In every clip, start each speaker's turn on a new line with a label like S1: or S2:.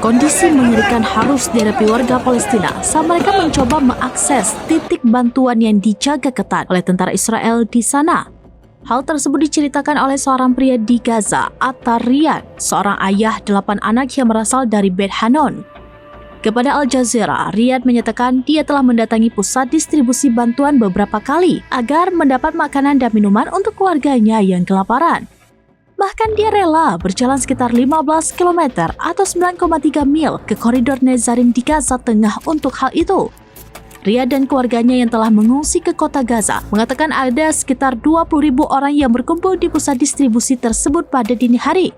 S1: Kondisi mengerikan harus dihadapi warga Palestina saat mereka mencoba mengakses titik bantuan yang dijaga ketat oleh tentara Israel di sana. Hal tersebut diceritakan oleh seorang pria di Gaza, Attar Riyad, seorang ayah 8 anak yang berasal dari Beit Hanon. Kepada Al Jazeera, Riyad menyatakan dia telah mendatangi pusat distribusi bantuan beberapa kali agar mendapat makanan dan minuman untuk keluarganya yang kelaparan. Bahkan dia rela berjalan sekitar 15 km atau 9,3 mil ke koridor Nezarim di Gaza Tengah untuk hal itu. Riyad dan keluarganya yang telah mengungsi ke kota Gaza mengatakan ada sekitar 20.000 orang yang berkumpul di pusat distribusi tersebut pada dini hari.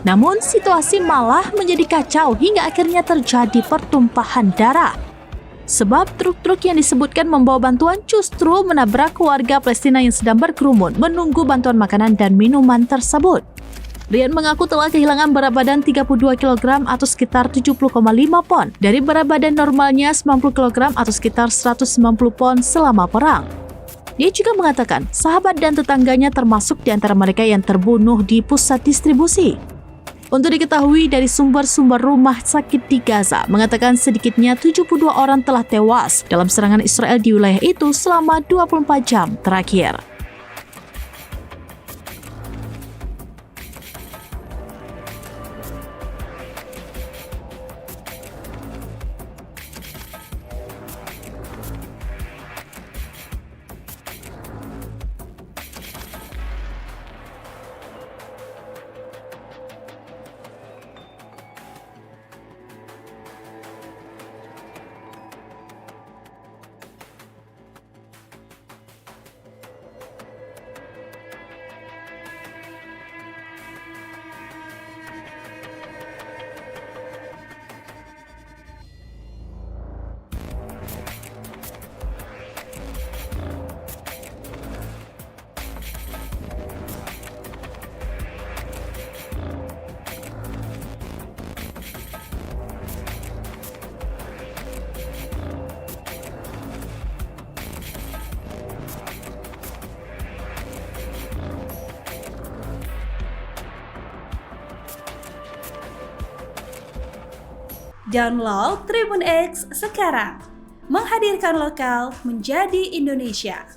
S1: Namun, situasi malah menjadi kacau hingga akhirnya terjadi pertumpahan darah. Sebab truk-truk yang disebutkan membawa bantuan justru menabrak warga Palestina yang sedang berkerumun menunggu bantuan makanan dan minuman tersebut. Riyad mengaku telah kehilangan berat badan 32 kg atau sekitar 70,5 pon dari berat badan normalnya 90 kg atau sekitar 190 pon selama perang. Dia juga mengatakan sahabat dan tetangganya termasuk di antara mereka yang terbunuh di pusat distribusi. Untuk diketahui dari sumber-sumber rumah sakit di Gaza mengatakan sedikitnya 72 orang telah tewas dalam serangan Israel di wilayah itu selama 24 jam terakhir.
S2: Download Tribun X sekarang, menghadirkan lokal menjadi Indonesia.